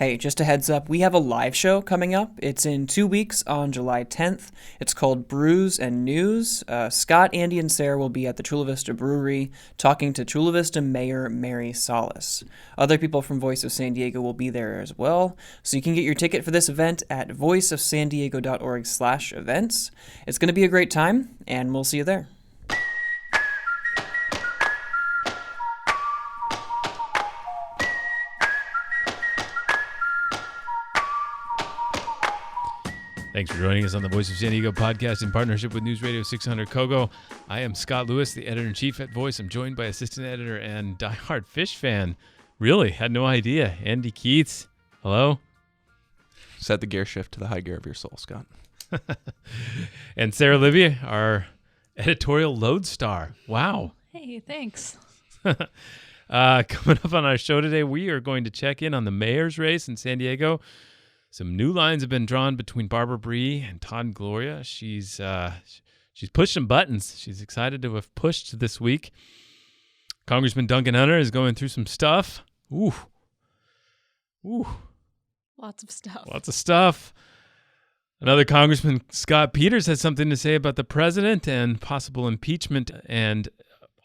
Hey, just a heads up, we have a live show coming up. It's in 2 weeks on July 10th. It's called Brews and News. Scott, Andy, and Sarah will be at the Chula Vista Brewery talking to Chula Vista Mayor Mary Salas. Other people from Voice of San Diego will be there as well, so you can get your ticket for this event at voiceofsandiego.org/events. It's going to be a great time, and we'll see you there. Thanks for joining us on the Voice of San Diego podcast in partnership with News Radio 600 Kogo. I am Scott Lewis, the editor-in-chief at Voice. I'm joined by assistant editor and diehard Fish fan. Really, had no idea. Andy Keatts. Hello. Set the gear shift to the high gear of your soul, Scott. And Sara Libby, our editorial lodestar. Wow. Hey, thanks. Coming up on our show today, we are going to check in on the mayor's race in San Diego. Some new lines have been drawn between Barbara Bree and Todd Gloria. She's pushed some buttons. She's excited to have pushed this week. Congressman Duncan Hunter is going through some stuff. Ooh. Lots of stuff. Another Congressman, Scott Peters, has something to say about the president and possible impeachment. And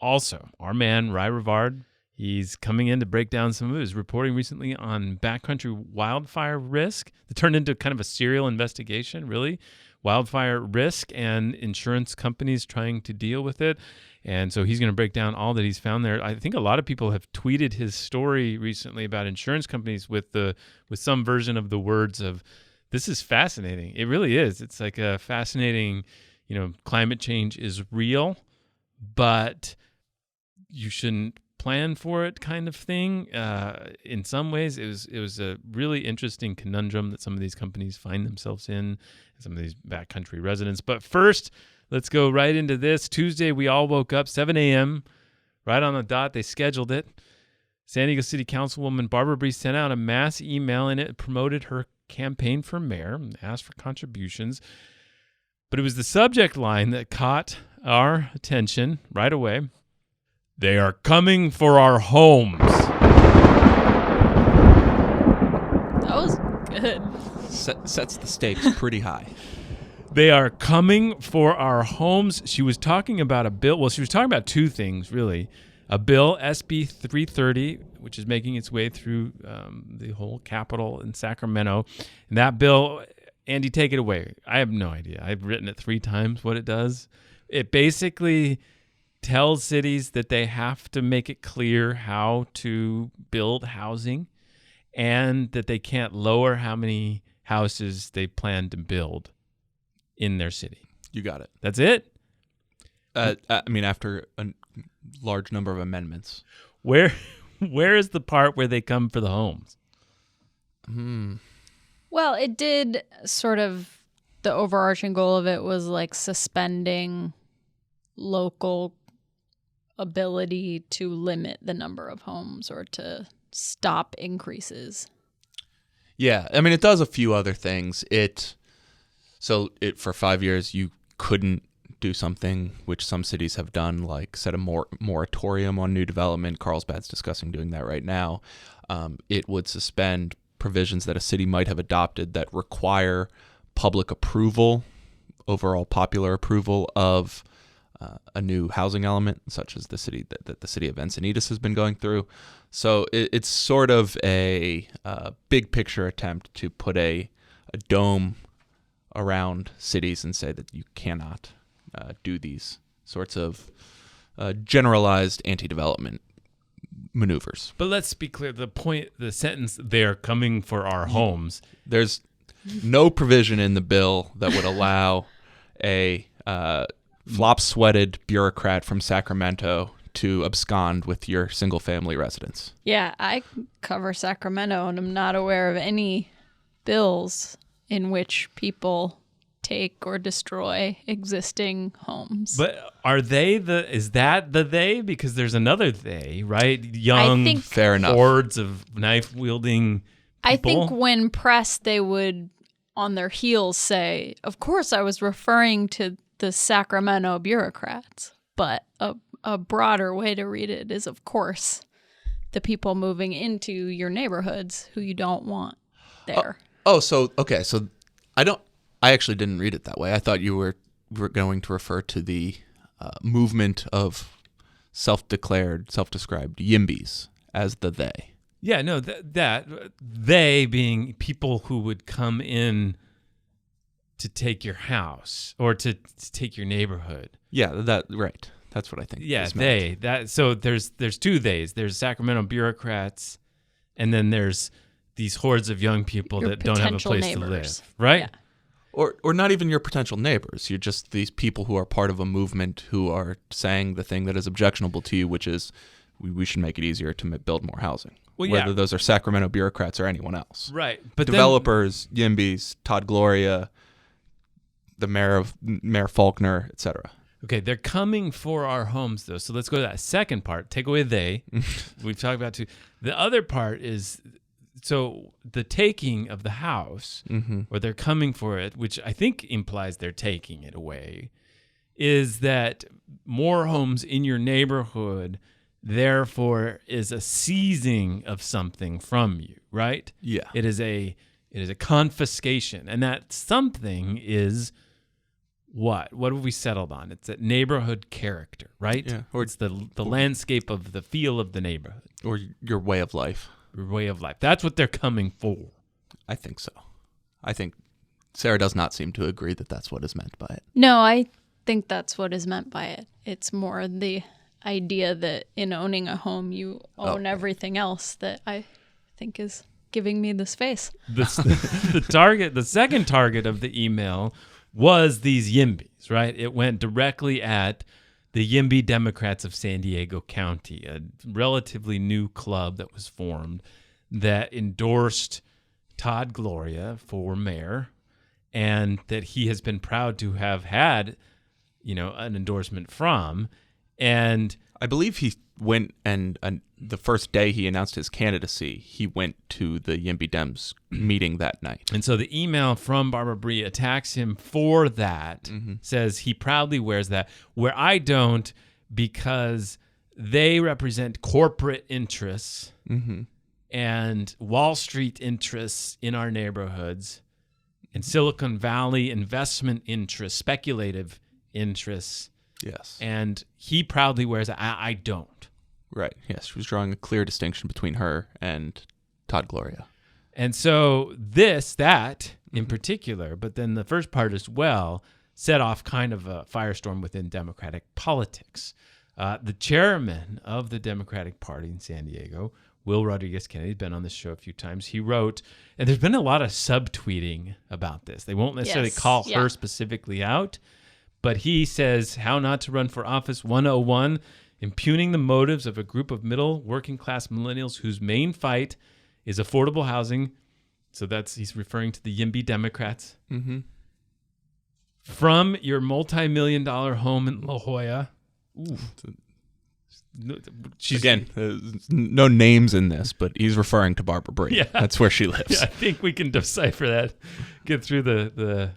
also, our man, Ry Rivard, he's coming in to break down some of his reporting recently on backcountry wildfire risk. It turned into kind of a serial investigation, really. Wildfire risk and insurance companies trying to deal with it. And so he's going to break down all that he's found there. I think a lot of people have tweeted his story recently about insurance companies with some version of the words of, "This is fascinating." It really is. It's like a fascinating, climate change is real, but you shouldn't plan for it kind of thing. In some ways, it was a really interesting conundrum that some of these companies find themselves in, some of these backcountry residents. But first, let's go right into this. Tuesday, we all woke up 7 a.m., right on the dot. They scheduled it. San Diego City Councilwoman Barbara Bree sent out a mass email, and it promoted her campaign for mayor and asked for contributions. But it was the subject line that caught our attention right away. "They are coming for our homes." That was good. Sets the stakes pretty high. They are coming for our homes. She was talking about a bill. Well, she was talking about two things, really. A bill, SB 330, which is making its way through the whole Capitol in Sacramento. And that bill, Andy, take it away. I have no idea. I've written it 3 times what it does. It basically tells cities that they have to make it clear how to build housing and that they can't lower how many houses they plan to build in their city. You got it. That's it? After a large number of amendments. Where is the part where they come for the homes? Well, it did sort of, the overarching goal of it was like suspending local ability to limit the number of homes or to stop increases. Yeah, it does a few other things. For 5 years you couldn't do something which some cities have done, like set a moratorium on new development. Carlsbad's discussing doing that right now. It would suspend provisions that a city might have adopted that require public approval, overall popular approval of a new housing element, such as the city that the city of Encinitas has been going through. So it's sort of a big picture attempt to put a dome around cities and say that you cannot do these sorts of generalized anti-development maneuvers. But let's be clear. The sentence, "they're coming for our homes." There's no provision in the bill that would allow a flop-sweated bureaucrat from Sacramento to abscond with your single-family residence. Yeah, I cover Sacramento and I'm not aware of any bills in which people take or destroy existing homes. But is that the they? Because there's another they, right? Young, fair enough, hordes of knife-wielding people. I think when pressed, they would, on their heels, say, "Of course I was referring to the Sacramento bureaucrats." But a broader way to read it is, of course, the people moving into your neighborhoods who you don't want. there. So I actually didn't read it that way. I thought you were going to refer to the movement of self-described YIMBYs as the they. Yeah, no, that they being people who would come in to take your house or to take your neighborhood. Yeah, right. That's what I think. Yeah, they. So there's two theys. There's Sacramento bureaucrats, and then there's these hordes of young people Your that don't have a place neighbors. to live, right? Yeah. Or not even your potential neighbors. You're just these people who are part of a movement who are saying the thing that is objectionable to you, which is we should make it easier to build more housing. Well, whether those are Sacramento bureaucrats or anyone else. Right. But developers, YIMBYs, Todd Gloria, the Mayor Faulkner, etc. Okay, they're coming for our homes, though. So let's go to that second part. Take away they. We've talked about two. The other part is, so the taking of the house, or they're coming for it, which I think implies they're taking it away, is that more homes in your neighborhood, therefore, is a seizing of something from you, right? Yeah. It is a confiscation, and that something is what? What have we settled on? It's that neighborhood character, right? Yeah. Or it's the landscape of the feel of the neighborhood. Or your way of life. Your way of life. That's what they're coming for. I think so. I think Sarah does not seem to agree that that's what is meant by it. No, I think that's what is meant by it. It's more the idea that in owning a home, you own everything else that I think is giving me this face. The second target of the email was these YIMBYs, right? It went directly at the YIMBY Democrats of San Diego County, a relatively new club that was formed that endorsed Todd Gloria for mayor, and that he has been proud to have had, an endorsement from. And I believe he went and the first day he announced his candidacy, he went to the YIMBY Dems meeting that night. And so the email from Barbara Bree attacks him for that, says he proudly wears that, where I don't, because they represent corporate interests and Wall Street interests in our neighborhoods and Silicon Valley investment interests, speculative interests. Yes. And he proudly wears it. I don't. Right. Yes. She was drawing a clear distinction between her and Todd Gloria. And so that in particular, but then the first part as well, set off kind of a firestorm within Democratic politics. The chairman of the Democratic Party in San Diego, Will Rodriguez-Kennedy, has been on this show a few times. He wrote, and there's been a lot of subtweeting about this. They won't necessarily call her specifically out, but he says, how not to run for office 101, impugning the motives of a group of middle working class millennials whose main fight is affordable housing. So he's referring to the YIMBY Democrats. From your multi-million-dollar home in La Jolla. No names in this, but he's referring to Barbara Bree. Yeah. That's where she lives. Yeah, I think we can decipher that, get through the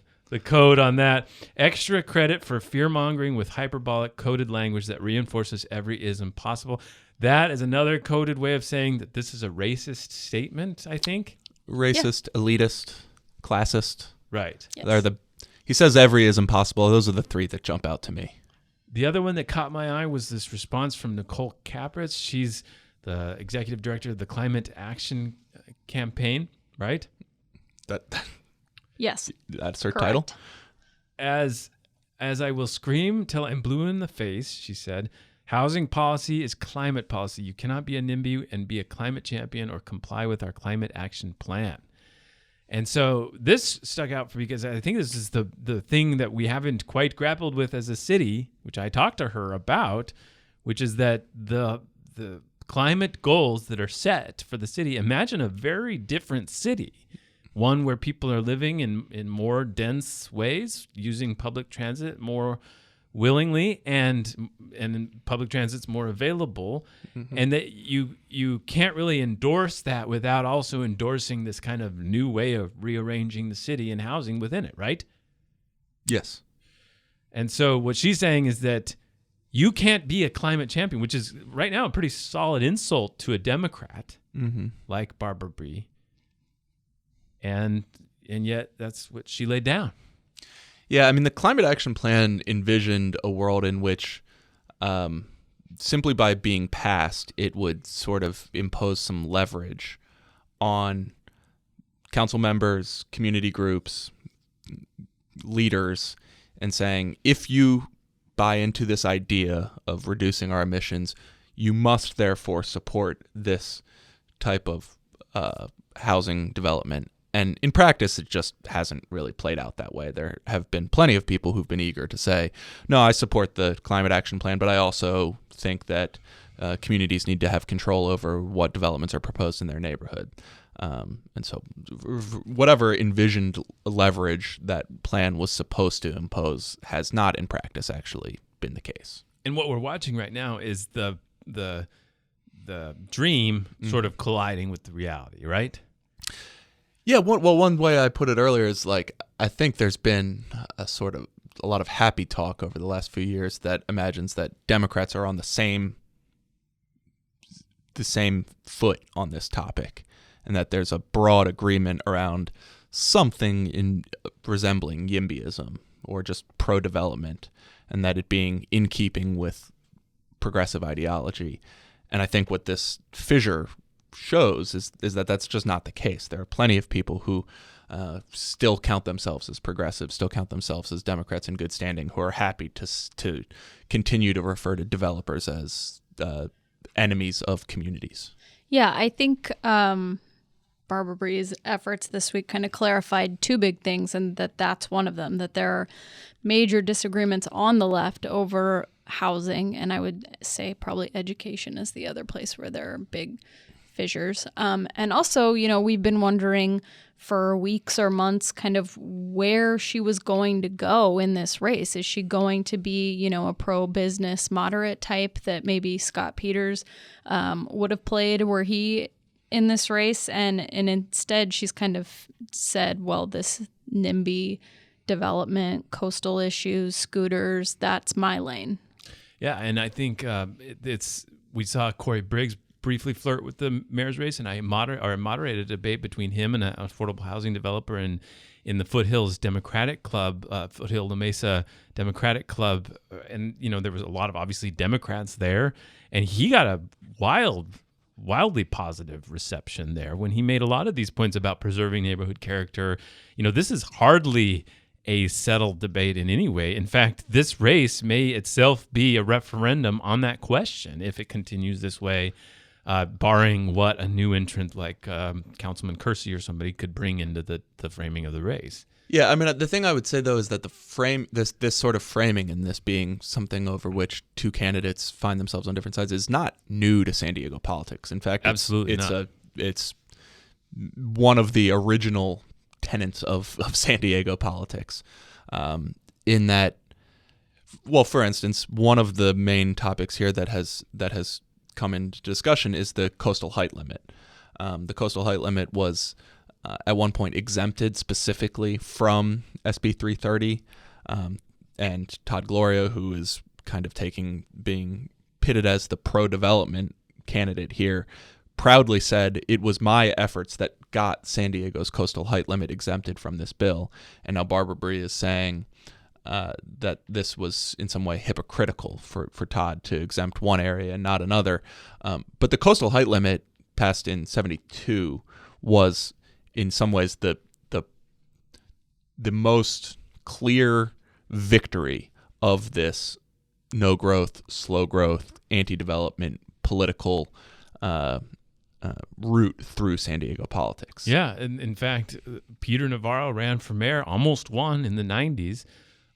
code on that. Extra credit for fear-mongering with hyperbolic coded language that reinforces every ism possible. That is another coded way of saying that this is a racist statement, I think. Racist, elitist, classist. Right. Yes. He says every ism possible. Those are the three that jump out to me. The other one that caught my eye was this response from Nicole Capritz. She's the executive director of the Climate Action Campaign, right? Yes. That's her Correct. title. As I will scream till I'm blue in the face, she said, housing policy is climate policy. You cannot be a NIMBY and be a climate champion or comply with our climate action plan. And so this stuck out because I think this is the thing that we haven't quite grappled with as a city, which I talked to her about, which is that the climate goals that are set for the city, imagine a very different city. One where people are living in more dense ways, using public transit more willingly, and public transit's more available, and that you can't really endorse that without also endorsing this kind of new way of rearranging the city and housing within it, right? Yes. And so what she's saying is that you can't be a climate champion, which is right now a pretty solid insult to a Democrat like Barbara Bree. and yet that's what she laid down. Yeah, I mean, the Climate Action Plan envisioned a world in which simply by being passed, it would sort of impose some leverage on council members, community groups, leaders, and saying, if you buy into this idea of reducing our emissions, you must therefore support this type of housing development. And in practice, it just hasn't really played out that way. There have been plenty of people who've been eager to say, no, I support the Climate Action Plan, but I also think that communities need to have control over what developments are proposed in their neighborhood. And so whatever envisioned leverage that plan was supposed to impose has not in practice actually been the case. And what we're watching right now is the dream sort of colliding with the reality, right? Yeah, one way I put it earlier is like, I think there's been a lot of happy talk over the last few years that imagines that Democrats are on the same foot on this topic, and that there's a broad agreement around something in resembling YIMBYism or just pro-development, and that it being in keeping with progressive ideology. And I think what this fissure shows is that that's just not the case. There are plenty of people who still count themselves as progressives, still count themselves as Democrats in good standing, who are happy to continue to refer to developers as enemies of communities. Yeah, I think Barbara Bree's efforts this week kind of clarified two big things, and that's one of them, that there are major disagreements on the left over housing, and I would say probably education is the other place where there are big fissures. And also, we've been wondering for weeks or months kind of where she was going to go in this race. Is she going to be, a pro-business moderate type that maybe Scott Peters would have played were he in this race? And instead she's kind of said, well, this NIMBY development, coastal issues, scooters, that's my lane. Yeah, and I think we saw Corey Briggs briefly flirt with the mayor's race, and I moderated a debate between him and an affordable housing developer in the Foothills Democratic Club, Foothill La Mesa Democratic Club, and there was a lot of obviously Democrats there, and he got a wildly positive reception there when he made a lot of these points about preserving neighborhood character. This is hardly a settled debate in any way. In fact, this race may itself be a referendum on that question if it continues this way, barring what a new entrant like Councilman Kersey or somebody could bring into the framing of the race. Yeah, I mean, the thing I would say, though, is that this sort of framing and this being something over which two candidates find themselves on different sides is not new to San Diego politics. In fact, absolutely it's one of the original tenets of San Diego politics, in that, well, for instance, one of the main topics here that has come into discussion is the coastal height limit. The coastal height limit was at one point exempted specifically from SB 330, and Todd Gloria, who is kind of being pitted as the pro-development candidate here, proudly said, it was my efforts that got San Diego's coastal height limit exempted from this bill. And now Barbara Bree is saying that this was in some way hypocritical for Todd to exempt one area and not another. But the coastal height limit passed in 1972 was in some ways the most clear victory of this no growth, slow growth, anti-development political route through San Diego politics. Yeah, and in fact, Peter Navarro ran for mayor, almost won in the 90s,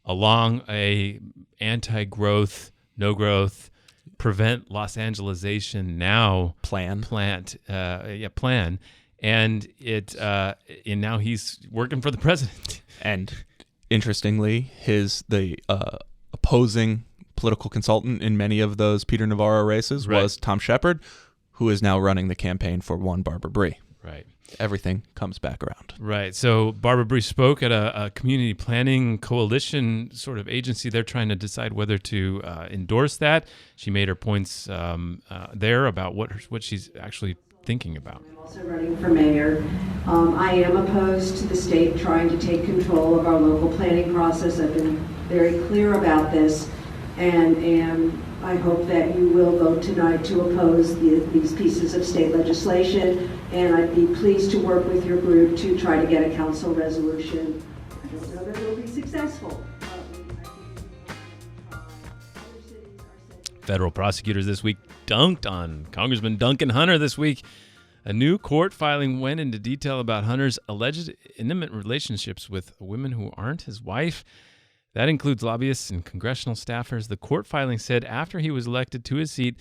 along a anti-growth, no growth, prevent Los Angelesization now plan. And and now he's working for the president. And interestingly, the opposing political consultant in many of those Peter Navarro races was Tom Shepard, who is now running the campaign for one Barbara Bree. Right. Everything comes back around. Right. So Barbara Bree spoke at a community planning coalition sort of agency. They're trying to decide whether to endorse that. She made her points there about what she's actually thinking about. I'm also running for mayor. I am opposed to the state trying to take control of our local planning process. I've been very clear about this, and I hope that you will vote tonight to oppose these pieces of state legislation, and I'd be pleased to work with your group to try to get a council resolution. I don't know that it will be successful. Federal prosecutors this week dunked on Congressman Duncan Hunter this week. A new court filing went into detail about Hunter's alleged intimate relationships with women who aren't his wife. That includes lobbyists and congressional staffers. The court filing said after he was elected to his seat,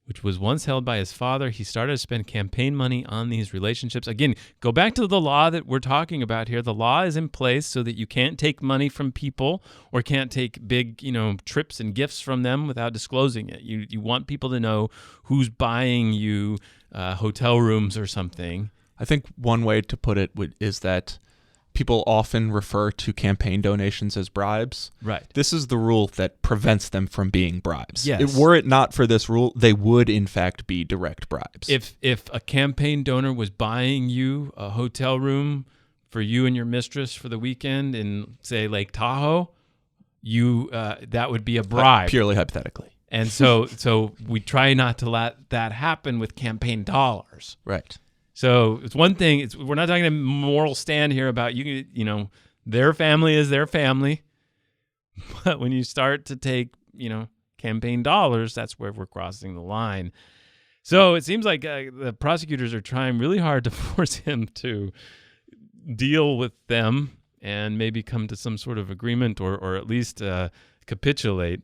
which was once held by his father, he started to spend campaign money on these relationships. Again, go back to the law that we're talking about here. The law is in place so that you can't take money from people or can't take big, trips and gifts from them without disclosing it. You want people to know who's buying you hotel rooms or something. I think one way to put it is that people often refer to campaign donations as bribes. Right. This is the rule that prevents them from being bribes. Yes. Were it not for this rule, they would in fact be direct bribes. If a campaign donor was buying you a hotel room for you and your mistress for the weekend in, say, Lake Tahoe, that would be a bribe. Purely hypothetically. And so we try not to let that happen with campaign dollars. Right. So it's one thing. We're not talking a moral stand here about their family is their family, but when you start to take campaign dollars, that's where we're crossing the line. So it seems like the prosecutors are trying really hard to force him to deal with them and maybe come to some sort of agreement or at least capitulate.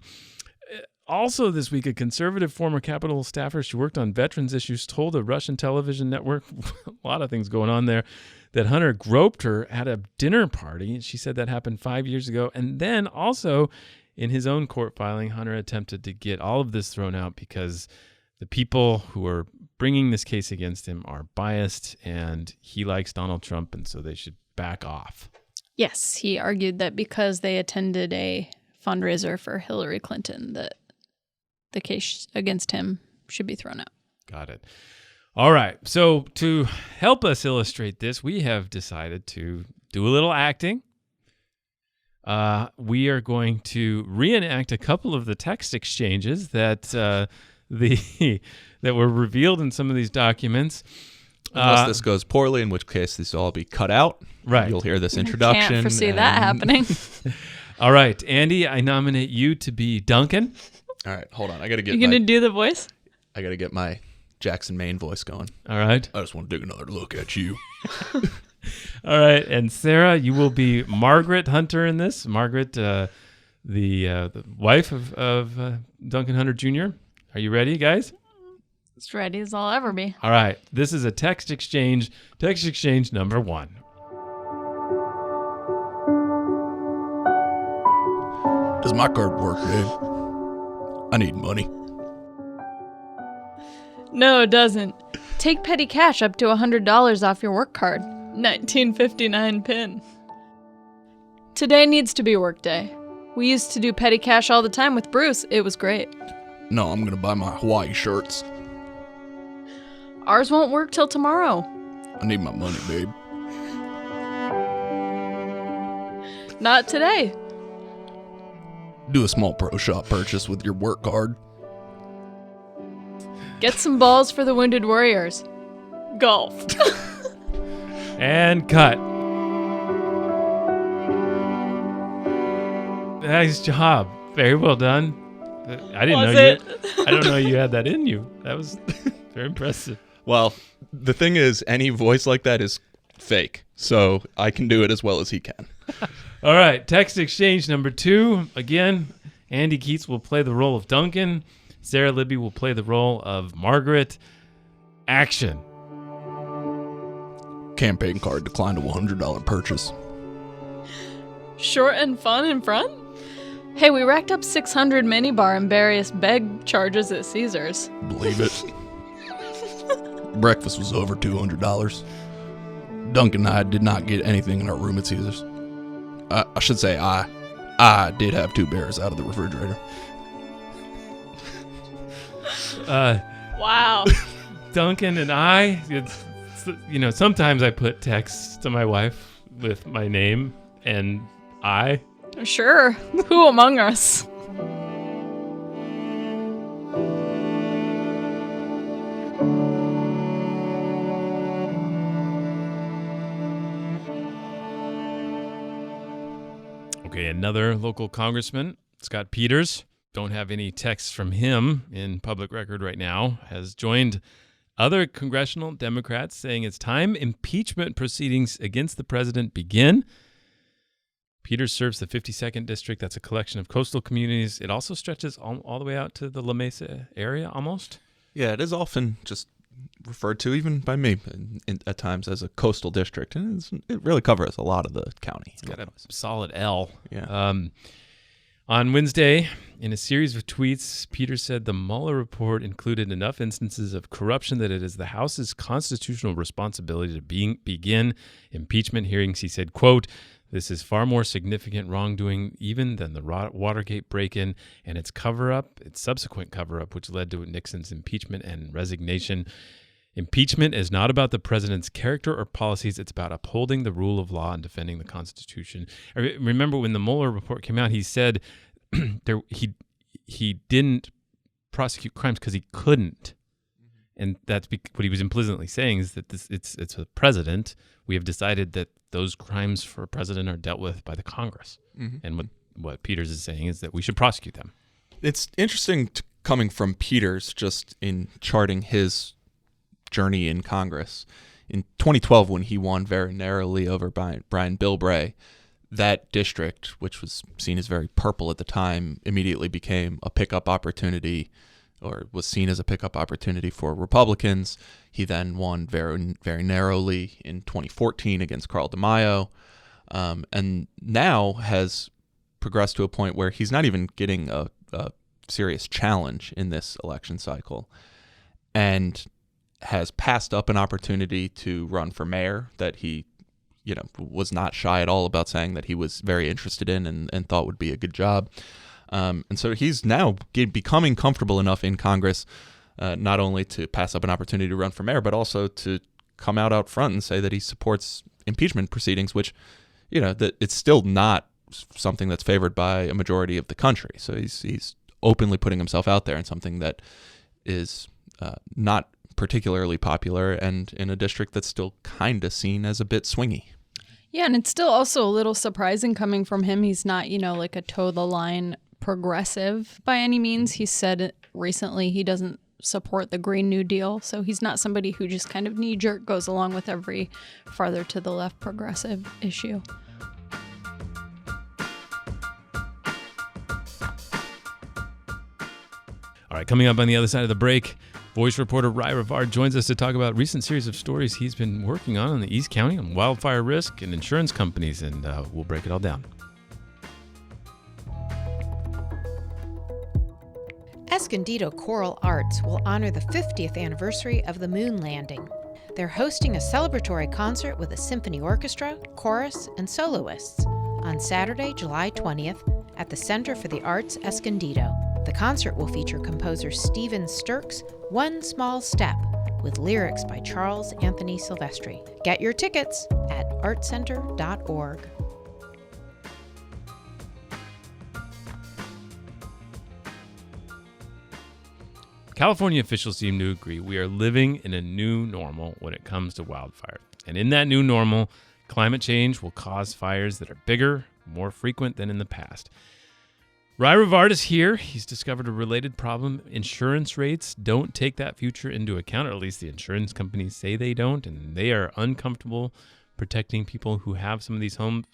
Also this week, a conservative former Capitol staffer, she worked on veterans issues, told a Russian television network, a lot of things going on there, that Hunter groped her at a dinner party. She said that happened 5 years ago. And then also in his own court filing, Hunter attempted to get all of this thrown out because the people who are bringing this case against him are biased and he likes Donald Trump, and so they should back off. Yes, he argued that because they attended a fundraiser for Hillary Clinton, that the case against him should be thrown out. Got it. All right. So to help us illustrate this, we have decided to do a little acting. We are going to reenact a couple of the text exchanges that that were revealed in some of these documents. Unless this goes poorly, in which case this will all be cut out. Right. You'll hear this introduction. Can't foresee that happening. All right, Andy, I nominate you to be Duncan. All right, hold on. I got to get You going to do the voice? I got to get my Jackson, Maine voice going. All right. I just want to take another look at you. All right, and Sarah, you will be Margaret Hunter in this. Margaret, the wife of Duncan Hunter Jr. Are you ready, guys? As ready as I'll ever be. All right, this is a text exchange. Text exchange number 1. Does my card work, babe? I need money. No, it doesn't. Take petty cash up to $100 off your work card. 1959 PIN. Today needs to be work day. We used to do petty cash all the time with Bruce. It was great. No, I'm going to buy my Hawaii shirts. Ours won't work till tomorrow. I need my money, babe. Not today. Do a small pro shop purchase with your work card. Get some balls for the wounded warriors. Golf. And cut. Nice job. Very well done. I don't know you had that in you. That was very impressive. Well, the thing is, any voice like that is fake, so I can do it as well as he can. All right, text exchange number 2. Again, Andy Keatts will play the role of Duncan. Sara Libby will play the role of Margaret. Action. Campaign card declined a $100 purchase. Short and fun in front? Hey, we racked up 600 minibar and various beg charges at Caesars. Believe it. Breakfast was over $200. Duncan and I did not get anything in our room at Caesars. I should say I did have 2 bears out of the refrigerator. Wow. Duncan and sometimes I put texts to my wife with my name and I. Sure. Who among us? Okay, another local congressman, Scott Peters, don't have any texts from him in public record right now, has joined other congressional Democrats saying it's time impeachment proceedings against the president begin. Peters serves the 52nd District. That's a collection of coastal communities. It also stretches all the way out to the La Mesa area almost. Yeah, it is often just referred to, even by me, at times as a coastal district. And it really covers a lot of the county. It's got a solid L. Yeah. On Wednesday, in a series of tweets, Peters said the Mueller report included enough instances of corruption that it is the House's constitutional responsibility to begin impeachment hearings. He said, quote, "This is far more significant wrongdoing even than the Watergate break-in and its cover-up, its subsequent cover-up, which led to Nixon's impeachment and resignation. Impeachment is not about the president's character or policies. It's about upholding the rule of law and defending the Constitution." I remember when the Mueller report came out, he said he didn't prosecute crimes because he couldn't. And that's what he was implicitly saying is that it's a president. We have decided that those crimes for a president are dealt with by the Congress. Mm-hmm. And what Peters is saying is that we should prosecute them. It's interesting coming from Peters, just in charting his journey in Congress. In 2012, when he won very narrowly over Brian Bilbray, that district, which was seen as very purple at the time, immediately became a pickup opportunity, or was seen as a pickup opportunity for Republicans. He then won very, very narrowly in 2014 against Carl DeMaio, and now has progressed to a point where he's not even getting a serious challenge in this election cycle, and has passed up an opportunity to run for mayor that he was not shy at all about saying that he was very interested in and thought would be a good job. And so he's now becoming comfortable enough in Congress, not only to pass up an opportunity to run for mayor, but also to come out front and say that he supports impeachment proceedings, which, that it's still not something that's favored by a majority of the country. So he's openly putting himself out there in something that is not particularly popular and in a district that's still kind of seen as a bit swingy. Yeah, and it's still also a little surprising coming from him. He's not, like a toe-the-line progressive by any means. He said recently he doesn't support the Green New Deal, so he's not somebody who just kind of knee-jerk goes along with every farther to the left progressive issue. All right, coming up on the other side of the break, voice reporter Ry Rivard joins us to talk about a recent series of stories he's been working on in the East County on wildfire risk and insurance companies, and we'll break it all down. Escondido Choral Arts will honor the 50th anniversary of the moon landing. They're hosting a celebratory concert with a symphony orchestra, chorus, and soloists on Saturday, July 20th at the Center for the Arts Escondido. The concert will feature composer Stephen Sturck's One Small Step, with lyrics by Charles Anthony Silvestri. Get your tickets at artcenter.org. California officials seem to agree we are living in a new normal when it comes to wildfire. And in that new normal, climate change will cause fires that are bigger, more frequent than in the past. Ry Rivard is here. He's discovered a related problem. Insurance rates don't take that future into account, or at least the insurance companies say they don't, and they are uncomfortable protecting people who have some of these homes.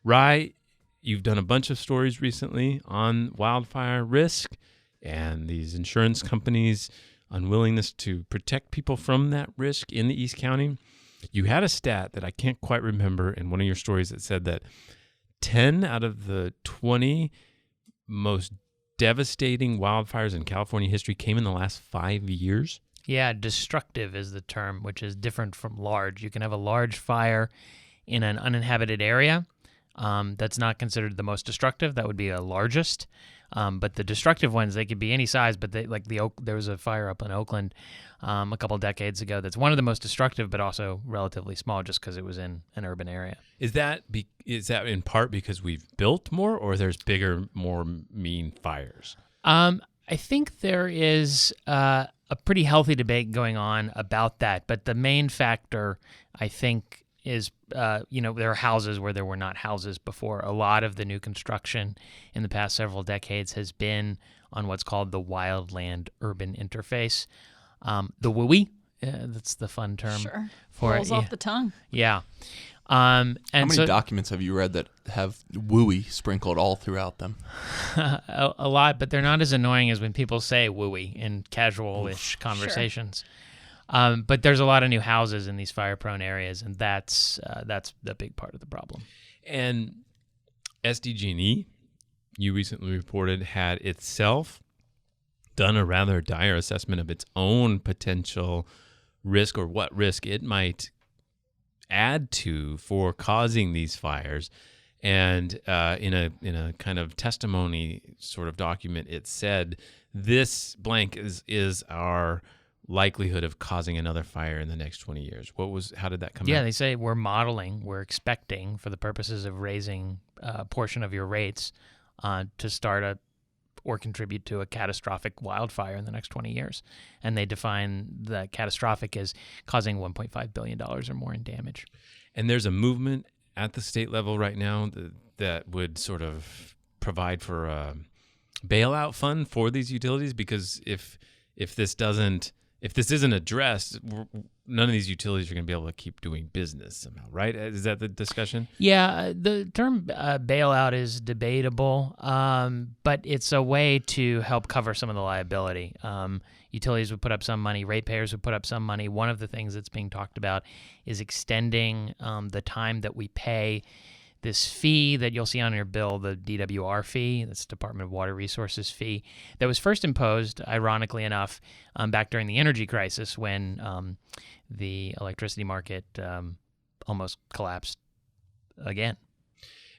Ry, you've done a bunch of stories recently on wildfire risk and these insurance companies' unwillingness to protect people from that risk in the East County. You had a stat that I can't quite remember in one of your stories that said that 10 out of the 20 most devastating wildfires in California history came in the last 5 years. Yeah, destructive is the term, which is different from large. You can have a large fire in an uninhabited area that's not considered the most destructive. That would be a largest. But the destructive ones, they could be any size. But there was a fire up in Oakland a couple decades ago that's one of the most destructive, but also relatively small, just because it was in an urban area. Is that in part because we've built more, or there's bigger, more mean fires? I think there is a pretty healthy debate going on about that, but the main factor, I think, is there are houses where there were not houses before. A lot of the new construction in the past several decades has been on what's called the wildland-urban interface. The WUI, that's the fun term for Rolls it. off the tongue. Yeah. How many documents have you read that have wooey sprinkled all throughout them? A lot, but they're not as annoying as when people say wooey in casual-ish conversations. Sure. But there's a lot of new houses in these fire-prone areas, and that's the big part of the problem. And SDG&E, you recently reported, had itself done a rather dire assessment of its own potential risk, or what risk it might add to for causing these fires. And in a kind of testimony sort of document, it said this blank is our likelihood of causing another fire in the next 20 years. How did that come out? Yeah, they say we're expecting, for the purposes of raising a portion of your rates, to start or contribute to a catastrophic wildfire in the next 20 years. And they define the catastrophic as causing $1.5 billion or more in damage. And there's a movement at the state level right now that would sort of provide for a bailout fund for these utilities, because if this isn't addressed, none of these utilities are going to be able to keep doing business somehow, right? Is that the discussion? Yeah, the term bailout is debatable, but it's a way to help cover some of the liability. Utilities would put up some money, ratepayers would put up some money. One of the things that's being talked about is extending the time that we pay this fee that you'll see on your bill, the DWR fee, that's Department of Water Resources fee, that was first imposed, ironically enough, back during the energy crisis when the electricity market almost collapsed again.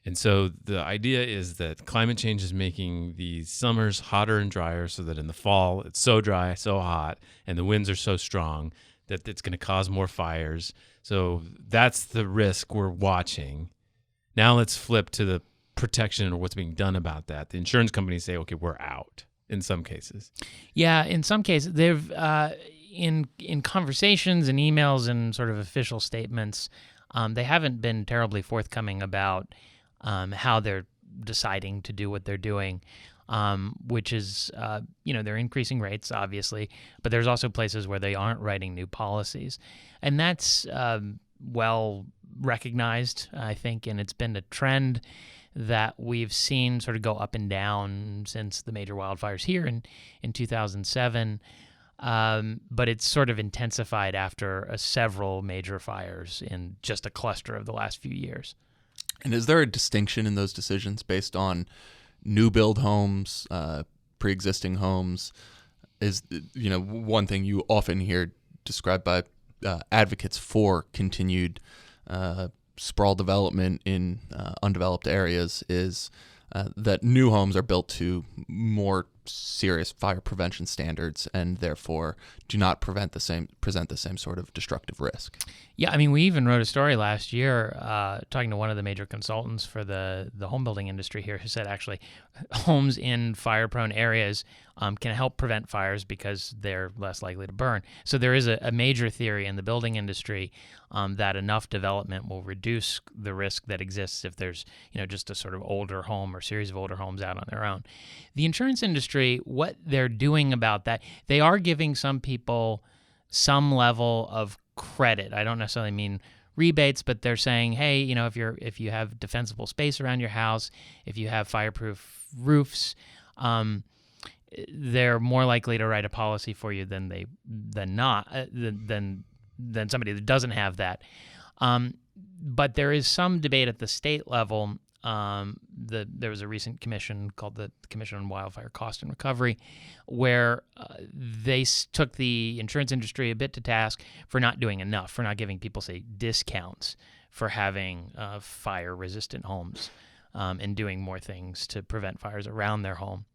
And so the idea is that climate change is making the summers hotter and drier, so that in the fall it's so dry, so hot, and the winds are so strong that it's going to cause more fires. So that's the risk we're watching. Now let's flip to the protection or what's being done about that. The insurance companies say, okay, we're out in some cases. Yeah, in some cases. They've in conversations and emails and sort of official statements, they haven't been terribly forthcoming about how they're deciding to do what they're doing, which is, they're increasing rates, obviously, but there's also places where they aren't writing new policies. And that's well recognized, I think, and it's been a trend that we've seen sort of go up and down since the major wildfires here in 2007. But it's sort of intensified after several major fires in just a cluster of the last few years. And is there a distinction in those decisions based on new build homes, pre-existing homes? Is, one thing you often hear described by advocates for continued sprawl development in undeveloped areas is that new homes are built to more serious fire prevention standards and therefore do not present the same sort of destructive risk. Yeah, I mean, we even wrote a story last year talking to one of the major consultants for the home building industry here, who said actually homes in fire-prone areas can help prevent fires because they're less likely to burn. So there is a major theory in the building industry that enough development will reduce the risk that exists if there's just a sort of older home or series of older homes out on their own. The insurance industry, what they're doing about that, they are giving some people some level of credit. I don't necessarily mean rebates, but they're saying, hey, if you have defensible space around your house, if you have fireproof roofs, they're more likely to write a policy for you than somebody that doesn't have that. But there is some debate at the state level. There was a recent commission called the Commission on Wildfire Cost and Recovery, where they took the insurance industry a bit to task for not doing enough, for not giving people, say, discounts for having fire-resistant homes and doing more things to prevent fires around their home.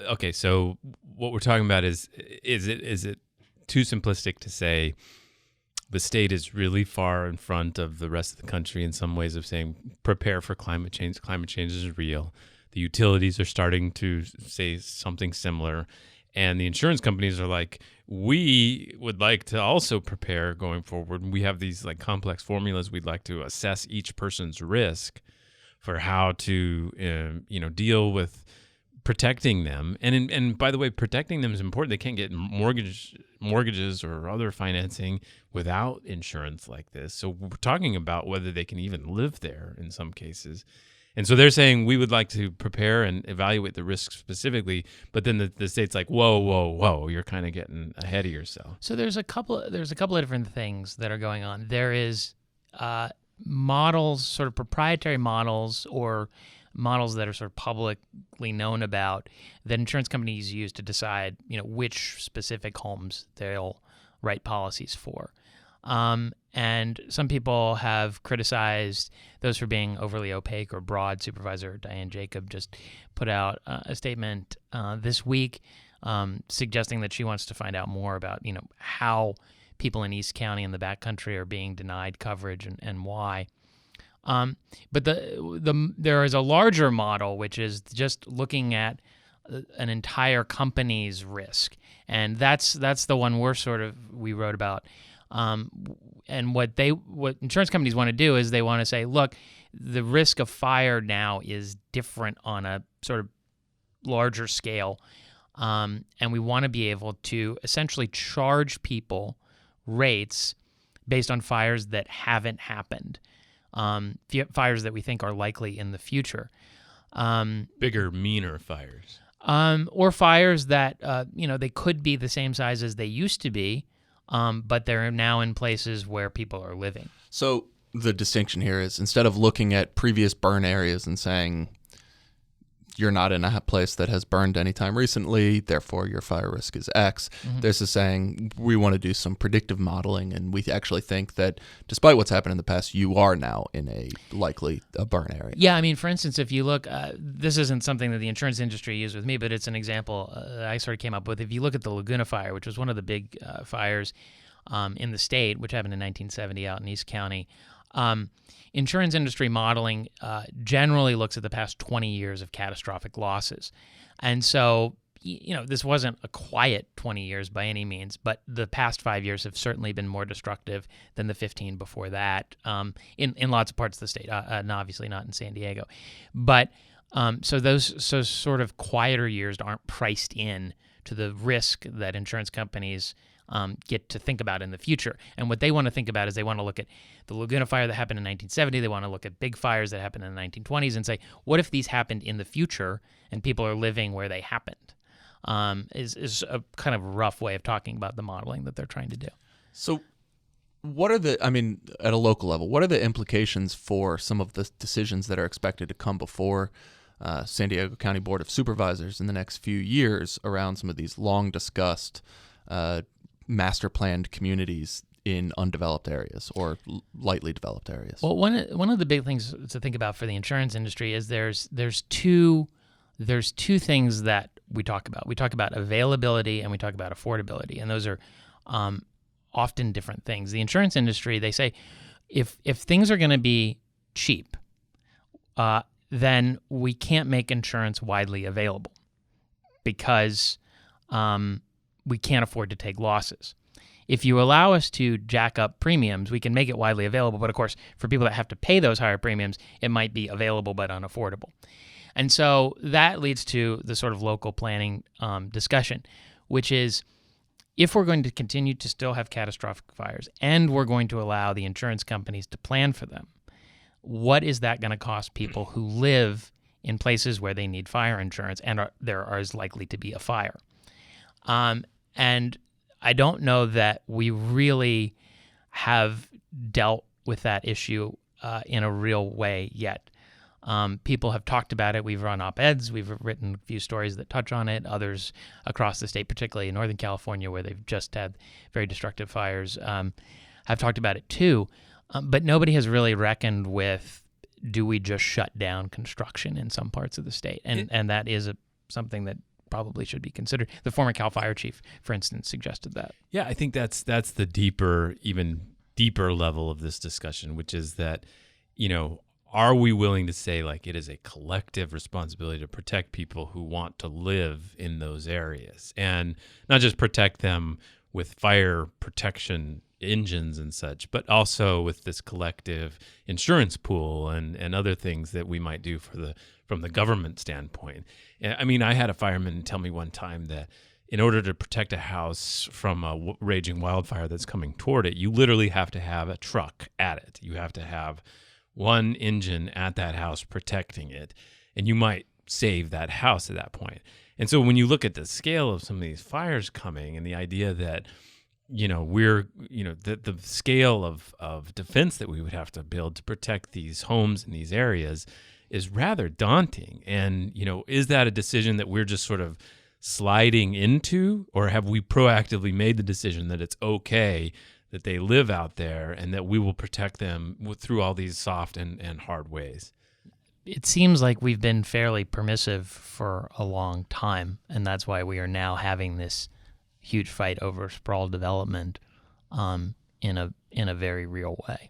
Okay, so what we're talking about is it too simplistic to say the state is really far in front of the rest of the country in some ways of saying prepare for climate change. Climate change is real. The utilities are starting to say something similar. And the insurance companies are like, we would like to also prepare going forward. We have these like complex formulas. We'd like to assess each person's risk for how to, deal with protecting them. And by the way, protecting them is important. They can't get mortgages or other financing without insurance like this. So we're talking about whether they can even live there in some cases. And so they're saying we would like to prepare and evaluate the risks specifically, but then the state's like, whoa, you're kind of getting ahead of yourself. So there's a couple of different things that are going on. There is models, sort of proprietary models or models that are sort of publicly known about that insurance companies use to decide, which specific homes they'll write policies for. And some people have criticized those for being overly opaque or broad. Supervisor Diane Jacob just put out a statement this week suggesting that she wants to find out more about, how people in East County and the backcountry are being denied coverage and why. But there is a larger model, which is just looking at an entire company's risk, and that's the one we wrote about. And what insurance companies want to do is they want to say, look, the risk of fire now is different on a sort of larger scale, and we want to be able to essentially charge people rates based on fires that haven't happened, fires that we think are likely in the future. Bigger, meaner fires. Or fires that, they could be the same size as they used to be, but they're now in places where people are living. So the distinction here is instead of looking at previous burn areas and saying you're not in a place that has burned anytime recently, therefore your fire risk is X, this is saying we want to do some predictive modeling, and we actually think that despite what's happened in the past, you are now in a burn area. Yeah, I mean, for instance, if you look, this isn't something that the insurance industry used with me, but it's an example I sort of came up with. If you look at the Laguna Fire, which was one of the big fires in the state, which happened in 1970 out in East County, insurance industry modeling generally looks at the past 20 years of catastrophic losses. And so, this wasn't a quiet 20 years by any means, but the past 5 years have certainly been more destructive than the 15 before that in lots of parts of the state, and obviously not in San Diego. But so those sort of quieter years aren't priced in to the risk that insurance companies get to think about in the future. And what they want to think about is they want to look at the Laguna Fire that happened in 1970. They want to look at big fires that happened in the 1920s and say, what if these happened in the future and people are living where they happened? Is a kind of rough way of talking about the modeling that they're trying to do. So what are at a local level, what are the implications for some of the decisions that are expected to come before San Diego County Board of Supervisors in the next few years around some of these long-discussed master planned communities in undeveloped areas or lightly developed areas? Well, one of the big things to think about for the insurance industry is there's two things that we talk about. We talk about availability and we talk about affordability, and those are often different things. The insurance industry, they say, if things are going to be cheap, then we can't make insurance widely available because we can't afford to take losses. If you allow us to jack up premiums, we can make it widely available. But of course, for people that have to pay those higher premiums, it might be available but unaffordable. And so that leads to the sort of local planning discussion, which is if we're going to continue to still have catastrophic fires and we're going to allow the insurance companies to plan for them, what is that going to cost people who live in places where they need fire insurance and there is likely to be a fire? And I don't know that we really have dealt with that issue in a real way yet. People have talked about it. We've run op-eds. We've written a few stories that touch on it. Others across the state, particularly in Northern California, where they've just had very destructive fires, have talked about it too. But nobody has really reckoned with, do we just shut down construction in some parts of the state? And that is something that probably should be considered. The former Cal Fire chief, for instance, suggested that. Yeah, I think that's the even deeper level of this discussion, which is that, are we willing to say like it is a collective responsibility to protect people who want to live in those areas, and not just protect them with fire protection engines and such, but also with this collective insurance pool and other things that we might do from the government standpoint. I mean, I had a fireman tell me one time that in order to protect a house from a raging wildfire that's coming toward it, you literally have to have a truck at it. You have to have one engine at that house protecting it, and you might save that house at that point. And so when you look at the scale of some of these fires coming and the idea that, the scale of defense that we would have to build to protect these homes in these areas is rather daunting. And, is that a decision that we're just sort of sliding into, or have we proactively made the decision that it's okay that they live out there and that we will protect them through all these soft and hard ways? It seems like we've been fairly permissive for a long time, and that's why we are now having this huge fight over sprawl development in a very real way.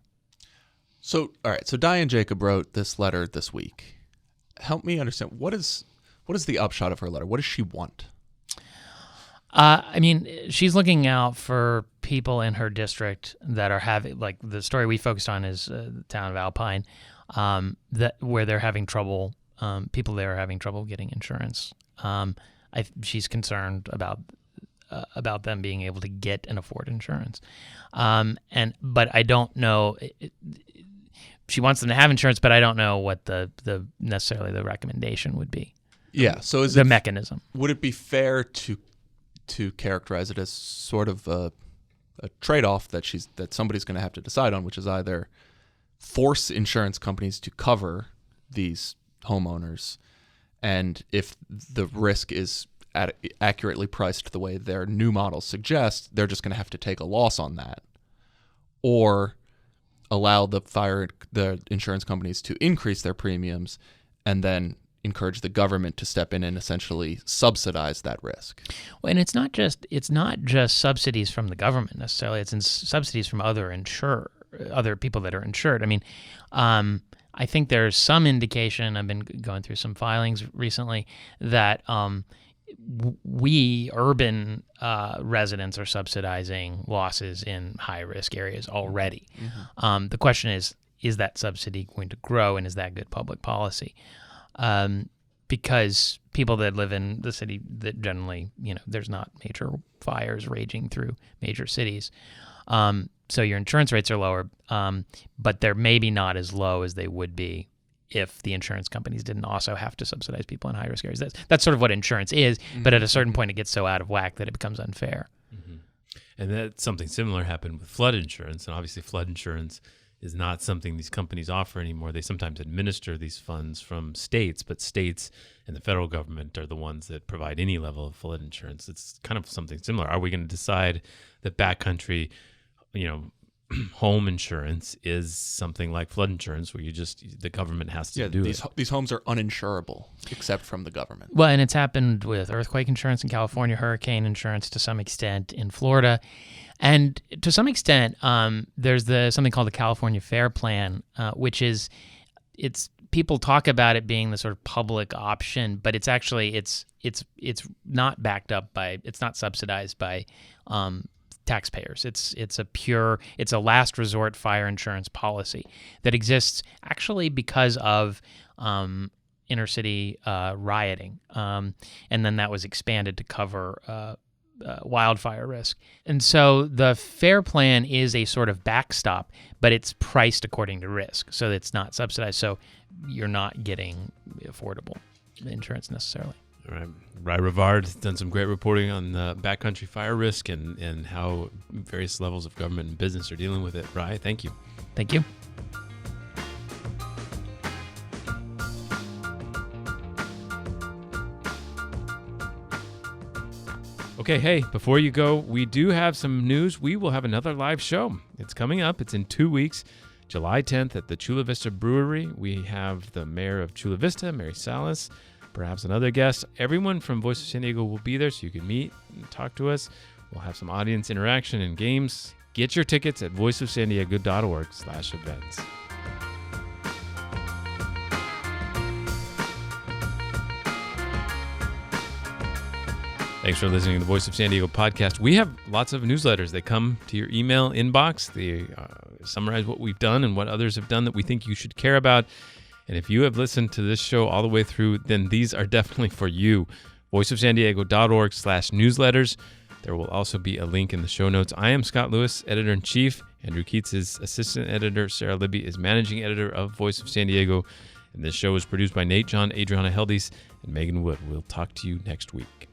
So, all right. So Diane Jacob wrote this letter this week. Help me understand, what is the upshot of her letter? What does she want? I mean, she's looking out for people in her district that are having, like the story we focused on is the town of Alpine, where they're having trouble. People there are having trouble getting insurance. She's concerned about them being able to get and afford insurance. But I don't know. She wants them to have insurance, but I don't know what the necessarily the recommendation would be. Yeah. So is the mechanism? Would it be fair to characterize it as sort of a trade-off that somebody's going to have to decide on, which is either force insurance companies to cover these homeowners, and if the risk is accurately priced the way their new models suggest, they're just going to have to take a loss on that, or allow the insurance companies to increase their premiums and then encourage the government to step in and essentially subsidize that risk. Well, and it's not just subsidies from the government necessarily. It's subsidies from other people that are insured. I mean, I think there's some indication. I've been going through some filings recently that we urban residents are subsidizing losses in high-risk areas already. Mm-hmm. The question is that subsidy going to grow, and is that good public policy? Because people that live in the city that generally, there's not major fires raging through major cities. So your insurance rates are lower, but they're maybe not as low as they would be if the insurance companies didn't also have to subsidize people in high-risk areas. That's sort of what insurance is, mm-hmm. but at a certain point it gets so out of whack that it becomes unfair. Mm-hmm. And that something similar happened with flood insurance, and obviously flood insurance is not something these companies offer anymore. They sometimes administer these funds from states, but states and the federal government are the ones that provide any level of flood insurance. It's kind of something similar. Are we going to decide that backcountry, home insurance is something like flood insurance, where the government has to do it? These homes are uninsurable except from the government. Well, and it's happened with earthquake insurance in California, hurricane insurance to some extent in Florida. And to some extent, there's something called the California Fair Plan, which is people talk about it being the sort of public option, but it's actually it's not backed up by, it's not subsidized by taxpayers. It's a last resort fire insurance policy that exists actually because of inner city rioting, and then that was expanded to cover wildfire risk. And so the FAIR plan is a sort of backstop, but it's priced according to risk, so it's not subsidized. So you're not getting affordable insurance necessarily. All right. Ry Rivard has done some great reporting on the backcountry fire risk and how various levels of government and business are dealing with it. Ry, thank you. Thank you. Okay, hey, before you go, we do have some news. We will have another live show. It's coming up. It's in 2 weeks, July 10th at the Chula Vista Brewery. We have the mayor of Chula Vista, Mary Salas, perhaps another guest. Everyone from Voice of San Diego will be there, so you can meet and talk to us. We'll have some audience interaction and games. Get your tickets at voiceofsandiego.org/events. Thanks for listening to the Voice of San Diego podcast. We have lots of newsletters that come to your email inbox. They summarize what we've done and what others have done that we think you should care about. And if you have listened to this show all the way through, then these are definitely for you. voiceofsandiego.org/newsletters. There will also be a link in the show notes. I am Scott Lewis, editor-in-chief. Andrew Keatts is assistant editor. Sara Libby is managing editor of Voice of San Diego. And this show is produced by Nate John, Adriana Heldies, and Megan Wood. We'll talk to you next week.